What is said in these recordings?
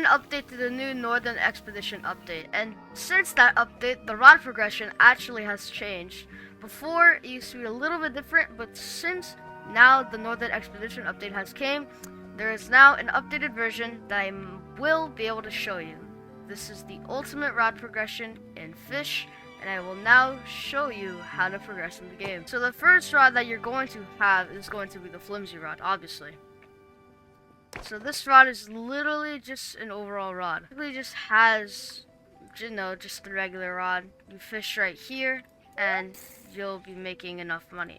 update to the new Northern Expedition update, and since that update, the rod progression actually has changed. Before, it used to be a little bit different, but since now the Northern Expedition update has came, there is now an updated version that I will be able to show you. This is the ultimate rod progression in FISCH, and I will now show you how to progress in the game. So the first rod that you're going to have is going to be the flimsy rod, obviously. So this rod is literally just an overall rod. It really just has, you know, just the regular rod. You fish right here, and you'll be making enough money.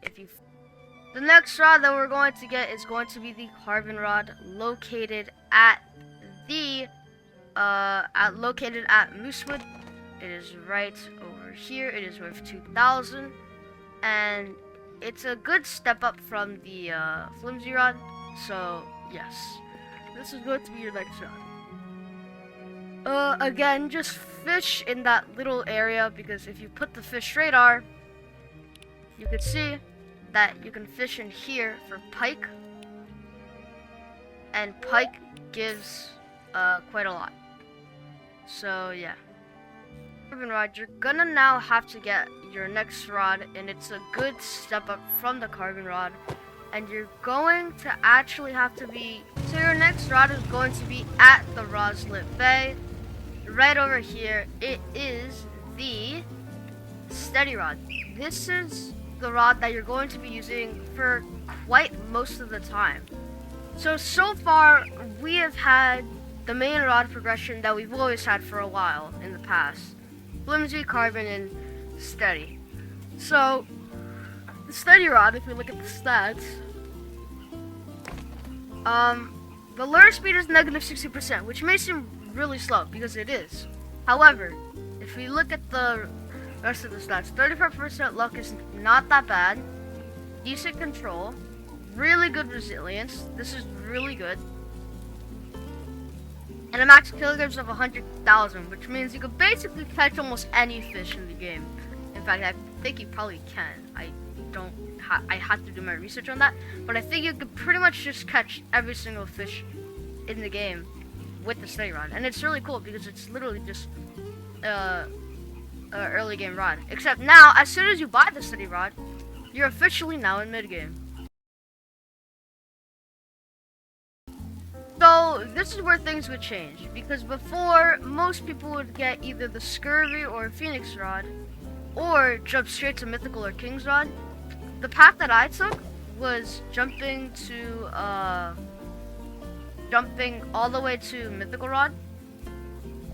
The next rod that we're going to get is going to be the carbon rod, located at Moosewood. It is right over here. It is worth 2,000, and it's a good step up from the flimsy rod. So yes, this is going to be your next rod. Again, just fish in that little area, because if you put the fish radar, you can see that you can fish in here for pike, and pike gives quite a lot. So yeah, carbon rod, you're gonna now have to get your next rod, and it's a good step up from the carbon rod, and you're going to actually have to be, so your next rod is going to be at the Roslet Bay. Right over here, it is the steady rod. This is the rod that you're going to be using for quite most of the time. So far, we have had the main rod progression that we've always had for a while in the past. Flimsy, carbon, and steady. So, the steady rod, if we look at the stats, the lure speed is negative 60%, which may seem really slow, because it is. However, if we look at the rest of the stats, 35% luck is not that bad, decent control, really good resilience, this is really good, and a max kilograms of 100,000, which means you could basically catch almost any fish in the game. In fact, I think you probably can. I had to do my research on that, but I think you could pretty much just catch every single fish in the game with the steady rod, and it's really cool because it's literally just early game rod. Except now, as soon as you buy the steady rod, you're officially now in mid game. So this is where things would change, because before, most people would get either the scurvy or phoenix rod, or jump straight to mythical or king's rod. The path that I took was jumping all the way to mythical rod.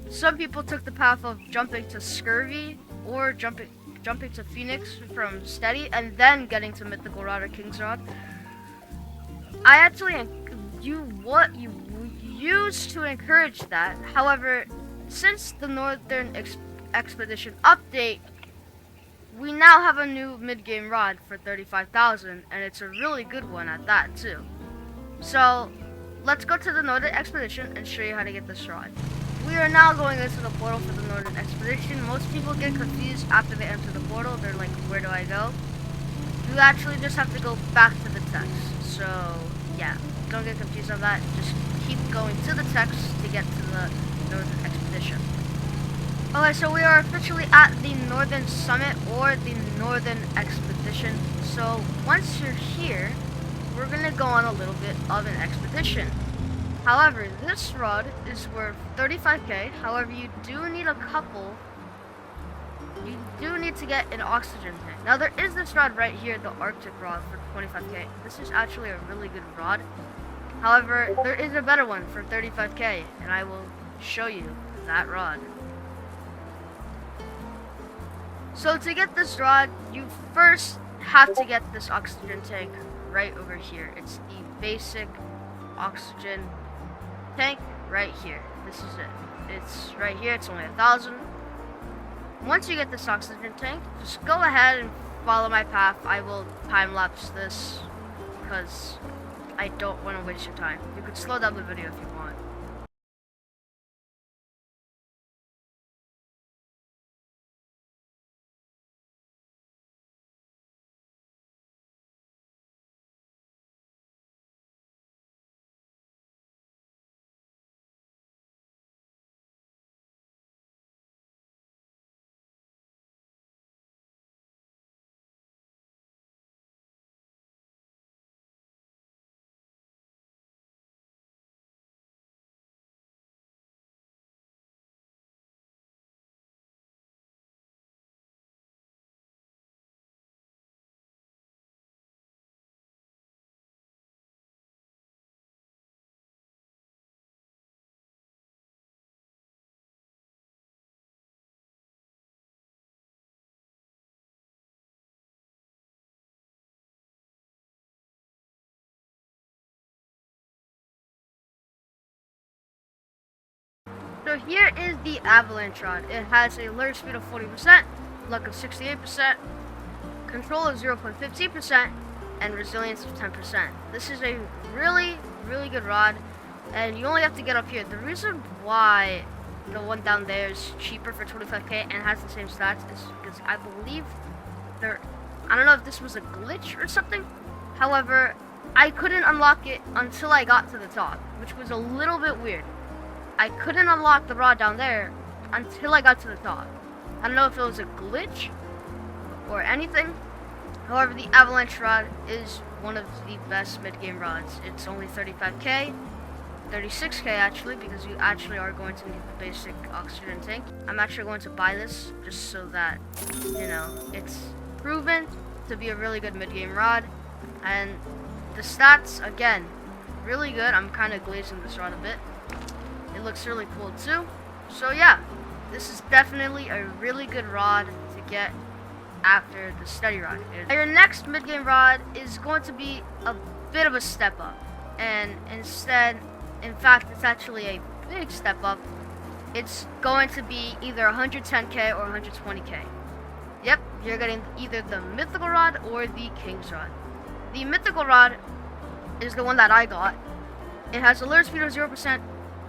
Some people took the path of jumping to scurvy or jumping to phoenix from steady and then getting to mythical rod or king's rod. I actually you used to encourage that. However, since the Northern Expedition update, we now have a new mid-game rod for 35,000, and it's a really good one at that too. So let's go to the Northern Expedition and show you how to get this rod. We are now going into the portal for the Northern Expedition. Most people get confused after they enter the portal. They're like, where do I go? You actually just have to go back to the text. So yeah, don't get confused on that. Just keep going to the text to get to the Northern Expedition. Okay, so we are officially at the Northern Summit, or the Northern Expedition. So once you're here, we're gonna go on a little bit of an expedition. However, this rod is worth 35k. However, you do need to get an oxygen tank. Now there is this rod right here, the Arctic rod, for 25k. This is actually a really good rod. However, there is a better one for 35k, and I will show you that rod. So to get this rod, you first have to get this oxygen tank right over here. It's the basic oxygen tank right here. This is it. It's right here. It's only 1,000. Once you get this oxygen tank, just go ahead and follow my path. I will time-lapse this because I don't want to waste your time. You could slow down the video if you want. So here is the avalanche rod. It has a lure speed of 40%, luck of 68%, control of 0.15%, and resilience of 10%. This is a really, really good rod, and you only have to get up here. The reason why the one down there is cheaper for 25k and has the same stats is because I believe I don't know if this was a glitch or something. However, I couldn't unlock it until I got to the top, which was a little bit weird. I couldn't unlock the rod down there until I got to the top. I don't know if it was a glitch or anything. However, the avalanche rod is one of the best mid-game rods. It's only 35k, 36k actually, because you actually are going to need the basic oxygen tank. I'm actually going to buy this just so that, you know, it's proven to be a really good mid-game rod. And the stats, again, really good. I'm kind of glazing this rod a bit. It looks really cool too. So yeah, this is definitely a really good rod to get after the steady rod. Your next mid-game rod is going to be a bit of a step up, and instead, in fact, it's actually a big step up. It's going to be either 110k or 120k. Yep, you're getting either the mythical rod or the king's rod. The mythical rod is the one that I got. It has a lure speed of 0%,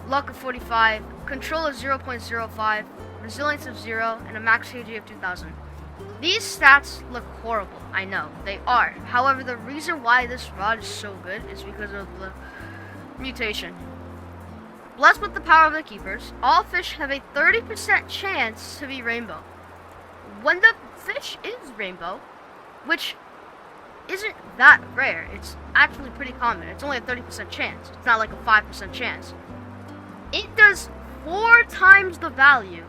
luck of 45, control of 0.05, resilience of 0, and a max KG of 2000. These stats look horrible, I know, they are. However, the reason why this rod is so good is because of the mutation. Blessed with the power of the keepers, all fish have a 30% chance to be rainbow. When the fish is rainbow, which isn't that rare, it's actually pretty common. It's only a 30% chance. It's not like a 5% chance. It does 4 times the value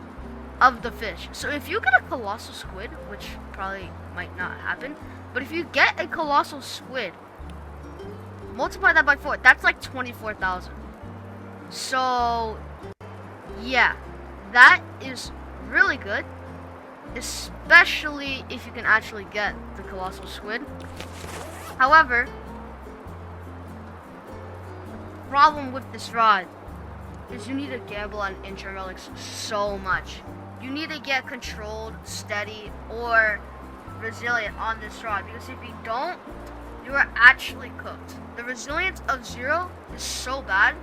of the fish. So if you get a colossal squid, which probably might not happen, but if you get a colossal squid, multiply that by 4, that's like 24,000. So yeah, that is really good, especially if you can actually get the colossal squid. However, the problem with this rod is you need to gamble on intro relics so much. You need to get controlled, steady, or resilient on this rod, because if you don't, you are actually cooked. The resilience of 0 is so bad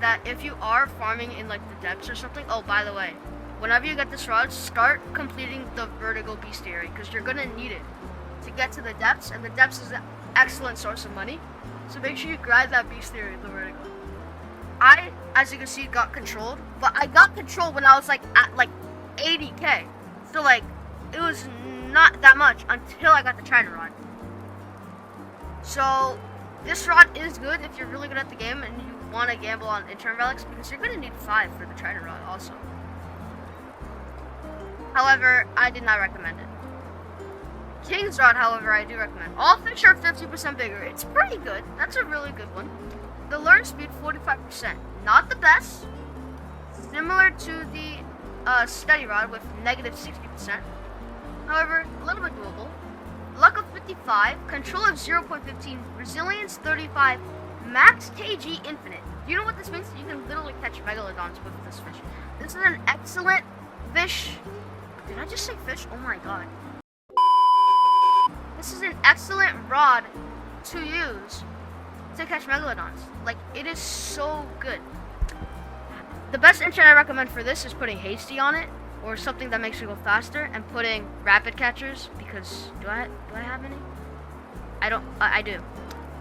that if you are farming in like the depths or something, oh, by the way, whenever you get this rod, start completing the vertical bestiary, because you're gonna need it to get to the depths, and the depths is an excellent source of money. So make sure you grind that bestiary, the vertical. I, as you can see, got controlled, but I got controlled when I was like at like 80k. So like, it was not that much until I got the trident rod. So this rod is good if you're really good at the game and you want to gamble on intern relics, because you're gonna need 5 for the trident rod also. However, I did not recommend it. King's rod, however, I do recommend. All fish are 50% bigger. It's pretty good. That's a really good one. The lure speed 45%. Not the best. Similar to the steady rod with negative 60%. However, a little bit doable. Luck of 55, control of 0.15, resilience 35, max KG infinite. Do you know what this means? You can literally catch megalodons with this fish. This is an excellent fish. Did I just say fish? Oh my god. This is an excellent rod to use to catch megalodons. Like, it is so good. The best enchant I recommend for this is putting hasty on it, or something that makes you go faster, and putting rapid catchers, because do I have any? I don't. I do.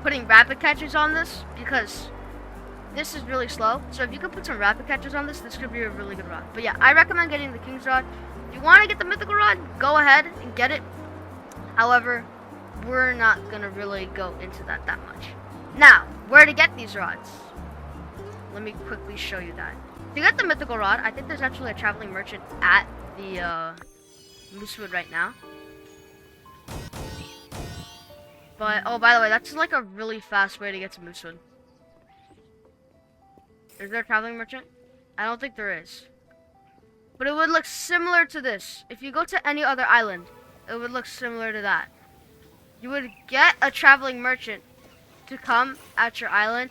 Putting rapid catchers on this, because this is really slow. So if you can put some rapid catchers on this could be a really good rod. But yeah, I recommend getting the King's rod. If you want to get the mythical rod, go ahead and get it. However, we're not gonna really go into that much. Now, where to get these rods? Let me quickly show you that. To get the mythical rod, I think there's actually a traveling merchant at the Moosewood right now. But, oh, by the way, that's like a really fast way to get to Moosewood. Is there a traveling merchant? I don't think there is. But it would look similar to this. If you go to any other island, it would look similar to that. You would get a traveling merchant to come at your island.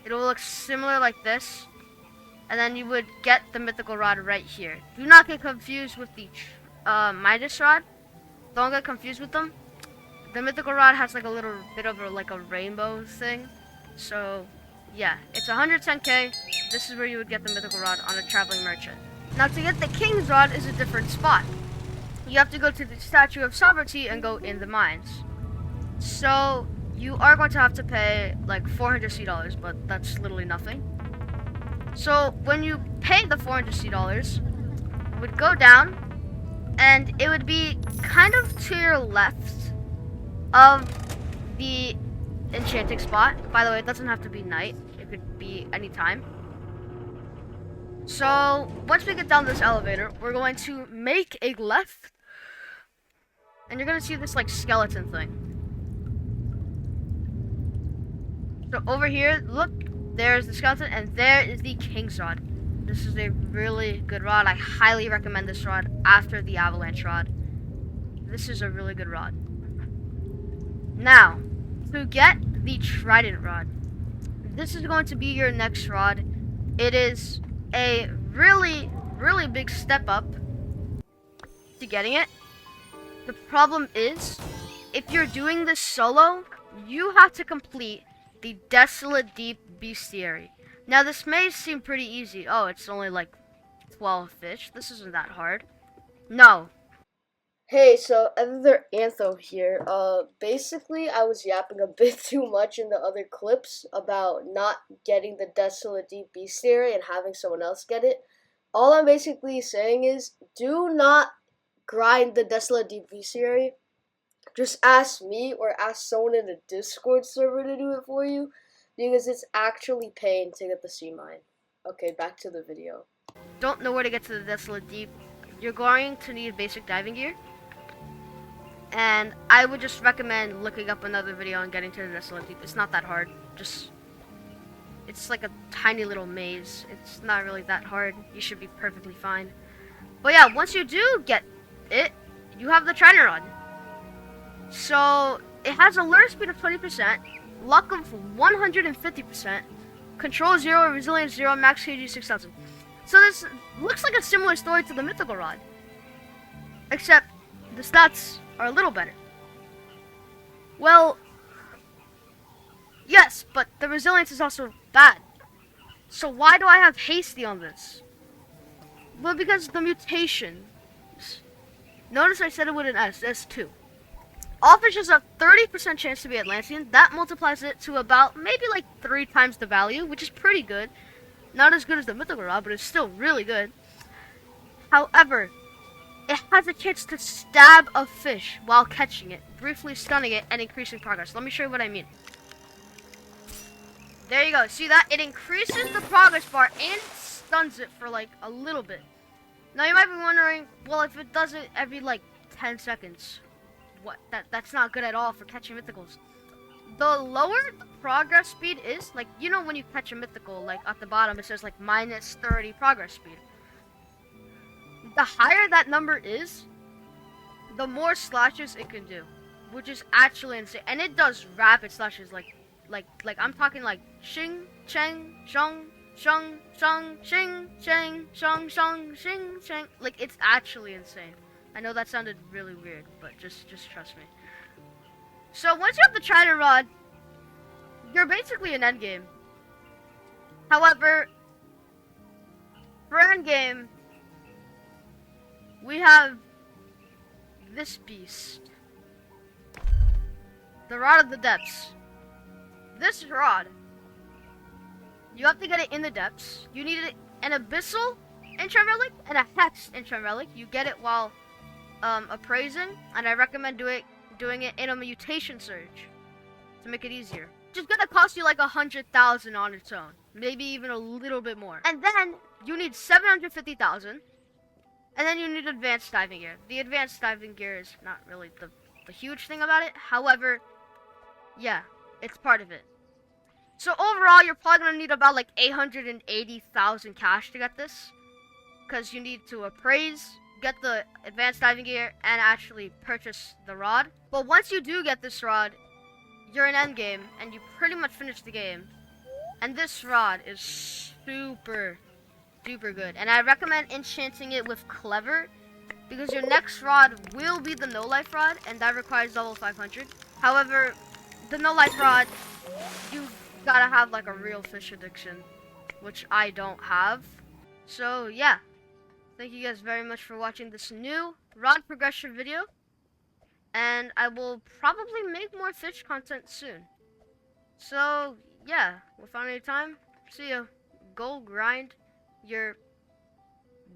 It will look similar like this. and then you would get the mythical rod right here. Do not get confused with the Midas rod. Don't get confused with them. The mythical rod has like a little bit of a rainbow thing. So yeah, it's 110k. This is where you would get the mythical rod on a traveling merchant. Now to get the king's rod is a different spot. You have to go to the Statue of Sovereignty and go in the mines. So you are going to have to pay like $400 but that's literally nothing. So when you pay the $400, you would go down, and it would be kind of to your left of the enchanting spot. By the way, it doesn't have to be night. It could be any time. So once we get down this elevator, we're going to make a left, and you're gonna see this like skeleton thing. So over here, look, there's the skeleton, and there is the king's rod. This is a really good rod. I highly recommend this rod after the avalanche rod. This is a really good rod. Now, to get the trident rod, this is going to be your next rod. It is a really big step up to getting it. The problem is, if you're doing this solo, you have to complete the Desolate Deep Bestiary. Now this may seem pretty easy. Oh, it's only like 12 fish. This isn't that hard. No. Hey, so Editor Antho here. Basically I was yapping a bit too much in the other clips about not getting the Desolate Deep Bestiary and having someone else get it. All I'm basically saying is, do not grind the Desolate Deep Bestiary. Just ask me or ask someone in the Discord server to do it for you, because it's actually pain to get the sea mine. Okay, back to the video. Don't know where to get to the Desolate Deep. You're going to need basic diving gear, and I would just recommend looking up another video and getting to the Desolate Deep. It's not that hard. It's like a tiny little maze. It's not really that hard. You should be perfectly fine. But yeah, once you do get it, you have the trident rod. So it has a lure speed of 20%, luck of 150%, control 0, resilience 0, max KG 6000. So this looks like a similar story to the mythical rod, except the stats are a little better. Well, yes, but the resilience is also bad. So why do I have hasty on this? Well, because the mutations. Notice I said it with an S, S2. All fish has a 30% chance to be Atlantean. That multiplies it to about maybe like 3 times the value, which is pretty good. Not as good as the mythical rod, but it's still really good. However, it has a chance to stab a fish while catching it, briefly stunning it and increasing progress. Let me show you what I mean. There you go. See that? It increases the progress bar and stuns it for like a little bit. Now you might be wondering, well, if it does it every like 10 seconds, what? That's not good at all for catching mythicals. The lower the progress speed is, like, you know when you catch a mythical, like at the bottom it says like minus 30 progress speed. The higher that number is, the more slashes it can do, which is actually insane. And it does rapid slashes, like I'm talking like shing, chang, shong, shong, shong, shing, chang, shong, shong, shing, chang. Like, it's actually insane. I know that sounded really weird, but just trust me. So once you have the trident rod, you're basically an endgame. However, for endgame, we have this beast. The Rod of the Depths. This rod, you have to get it in the depths. You need an abyssal enchant relic and a hex enchant relic. You get it while appraising, and I recommend doing it in a mutation surge to make it easier. Which is gonna cost you like 100,000 on its own, maybe even a little bit more. And then you need 750,000, and then you need advanced diving gear. The advanced diving gear is not really the huge thing about it. However, yeah, it's part of it. So overall, you're probably gonna need about like 880,000 cash to get this, because you need to appraise, get the advanced diving gear, and actually purchase the rod. But once you do get this rod, you're in endgame, and you pretty much finish the game. And this rod is super, super good. And I recommend enchanting it with Clever, because your next rod will be the no life rod, and that requires level 500. However, the no life rod, you gotta have like a real fish addiction, which I don't have. So yeah, thank you guys very much for watching this new rod progression video, and I will probably make more fish content soon. So yeah, without any time, see ya. Go grind your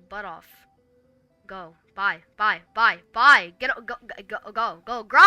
butt off. Go. Bye. Bye. Bye. Bye. Get go. Go. Go. Go. Grind.